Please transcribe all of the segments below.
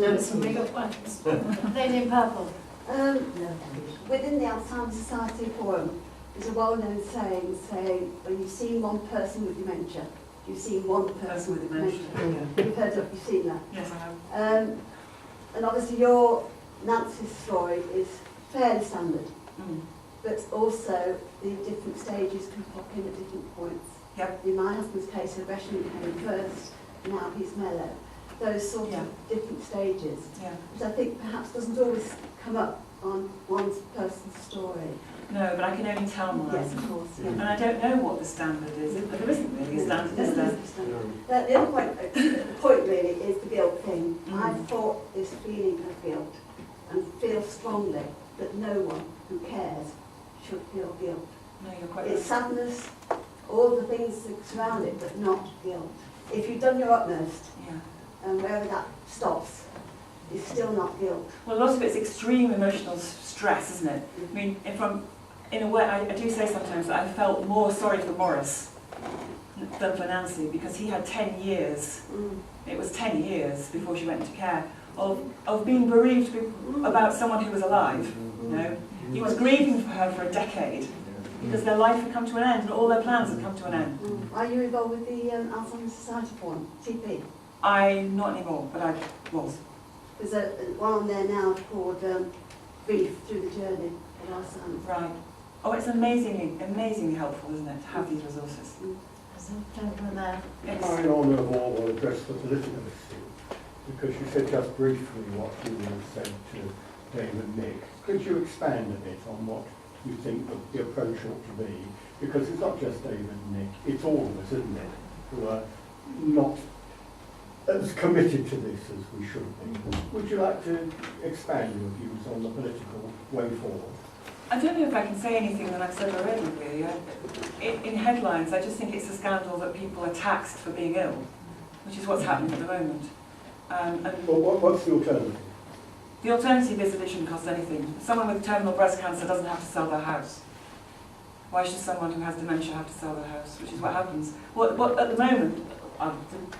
Some big up ones. Lady in purple. Within the Alzheimer's Society forum, there's a well-known saying when you've seen one person with dementia, you've seen one person with dementia. You've seen that? Yes, I have. And obviously Nancy's story is fairly standard, but also the different stages can pop in at different points. Yep. In my husband's case, aggression came first, now he's mellow. Those sort of different stages, which I think perhaps doesn't always come up on one person's story. No, but I can only tell mine. Yes, of course. Yeah. And I don't know what the standard is. There isn't really a standard, is there? The other point, the point really is the guilt thing. I fought this feeling of guilt and feel strongly that no one who cares should feel guilt. No, you're quite It's sadness, all the things that surround it, but not guilt. If you've done your utmost, and wherever that stops, it's still not guilt. Well, a lot of it's extreme emotional stress, isn't it? I mean, in a way, I do say sometimes that I felt more sorry for Morris than for Nancy, because he had 10 years, it was 10 years before she went into care, of being bereaved about someone who was alive, you know. He was grieving for her for a decade, because their life had come to an end, and all their plans had come to an end. Are you involved with the Alzheimer's Society Forum, TP? Not anymore, but I was. There's one on there now called Grief Through the Journey of Alzheimer's. Right. Oh, it's amazingly helpful, isn't it, to have these resources. There's a gentleman there. Yes. I honour of Orwell address the political issue, because you said just briefly what you said to David Nick. Could you expand a bit on what you think the approach ought to be? Because it's not just David and Nick, it's all of us, isn't it, who are not as committed to this as we should be. Would you like to expand your views on the political way forward? I don't know if I can say anything that I've said already, really. In headlines, I just think it's a scandal that people are taxed for being ill, which is what's happening at the moment. Well, what's the alternative? The alternative is that it shouldn't cost anything. Someone with terminal breast cancer doesn't have to sell their house. Why should someone who has dementia have to sell their house, which is what happens? What at the moment,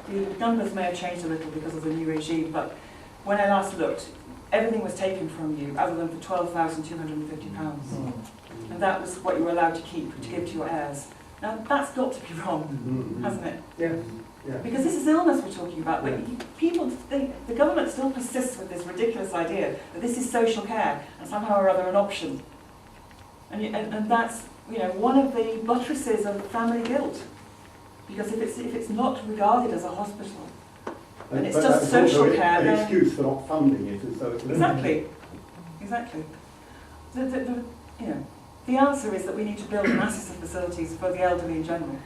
the numbers may have changed a little because of the new regime, but when I last looked, everything was taken from you other than for £12,250. And that was what you were allowed to keep, to give to your heirs. Now, that's got to be wrong, hasn't it? Yes. Yeah. Because this is illness we're talking about, but the government still persists with this ridiculous idea that this is social care and somehow or other an option. And that's, you know, one of the buttresses of family guilt. Because if it's not regarded as a hospital, and it's just social care, an excuse for not funding it as though it's exactly. The answer is that we need to build masses of facilities for the elderly in general,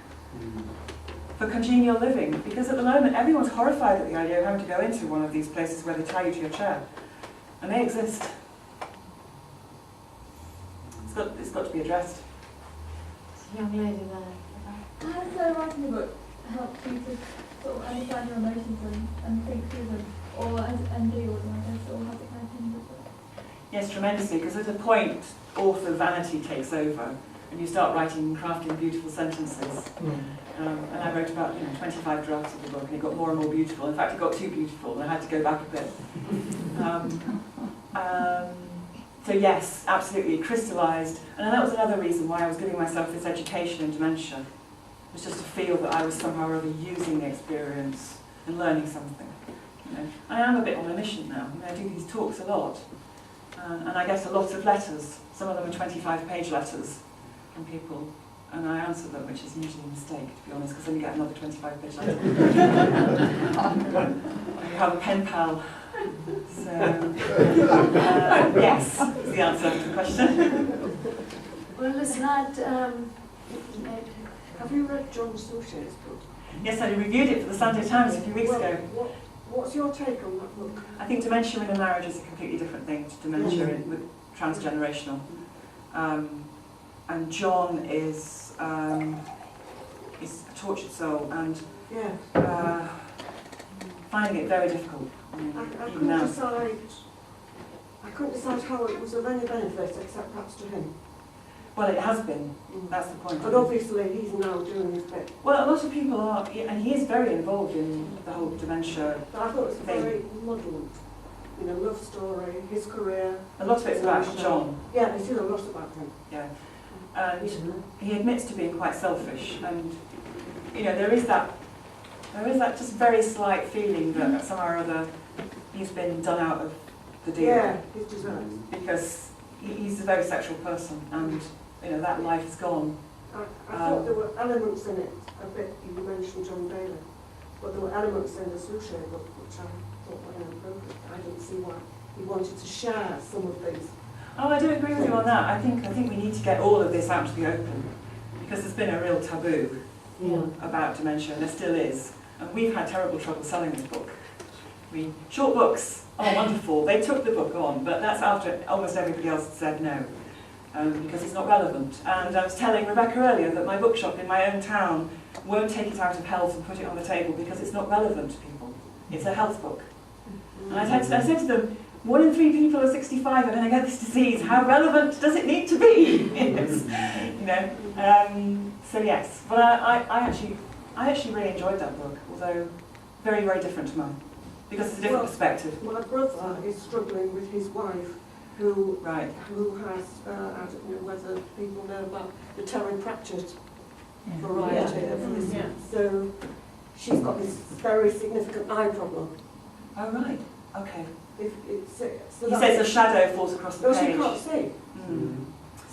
for congenial living. Because at the moment, everyone's horrified at the idea of having to go into one of these places where they tie you to your chair, and they exist. It's got to be addressed. There's a young lady there. Has writing a book helped you to sort of understand your emotions and think through them, or and deal with them, I guess, or has it kind of hindered them? Yes, tremendously, because at a point, author vanity takes over, and you start writing, crafting beautiful sentences. And I wrote about 25 drafts of the book, and it got more and more beautiful. In fact, it got too beautiful, and I had to go back a bit. So yes, absolutely, it crystallised. And that was another reason why I was giving myself this education in dementia. It was just to feel that I was somehow or other using the experience and learning something. You know, I am a bit on a mission now. I mean, I do these talks a lot, and I get a lot of letters. Some of them are 25-page letters from people, and I answer them, which is usually a mistake, to be honest, because then you get another 25-page letter. You have a pen pal. So, yes, is the answer to the question. Well, listen, have you read John Saucher's book? Yes, I reviewed it for the Sunday Times a few weeks ago. What's your take on that book? I think dementia in a marriage is a completely different thing to dementia with transgenerational. And John is a tortured soul and finding it very difficult. I couldn't decide how it was of any benefit except perhaps to him. Well, it has been. That's the point. And obviously he's now doing his bit. Well, a lot of people are, and he is very involved in the whole dementia But I thought it was thing. very muddled. you know, love story, his career. A lot of it's about John. Yeah, it is a lot about him. Yeah. And he admits to being quite selfish, and you know, there is that just very slight feeling that somehow or other he's been done out of the deal. Yeah, he's deserved. Because he's a very sexual person, and you know, that life is gone. I thought there were elements in it, a bit, you mentioned John Daly, but there were elements in the Souchet book which I thought were inappropriate. I didn't see why he wanted to share some of these. Oh, I do agree with you on that. I think we need to get all of this out to the open, because there's been a real taboo about dementia, and there still is. And we've had terrible trouble selling this book. I mean, short books are wonderful. They took the book on, but that's after almost everybody else had said no, because it's not relevant. And I was telling Rebecca earlier that my bookshop in my own town won't take it out of health and put it on the table because it's not relevant to people. It's a health book. And I said to them, 1 in 3 people are 65 and then I get this disease. How relevant does it need to be? You know. So yes, but I actually really enjoyed that book, although very, very different to mine, because it's a different perspective. My brother is struggling with his wife, who Right. who has, I don't know whether people know about the Terran fractured variety of this. Yeah. So she's got this very significant eye problem. Oh right. Okay. If it's, so He that- says the shadow falls across the No, she page. can't see. Mm.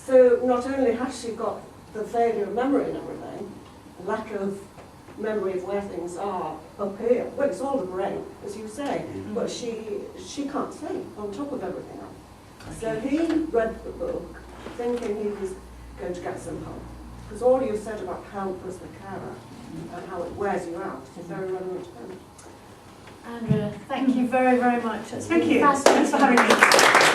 So not only has she got the failure of memory and everything, a lack of memory of where things are up here. Well, it's all the brain, as you say, but she can't see on top of everything else. So he read the book thinking he was going to get some help. Because all you said about help as the carer and how it wears you out is very relevant to him. Andrea, thank you very, very much. It's Thank been you. fascinating. Thanks for having me.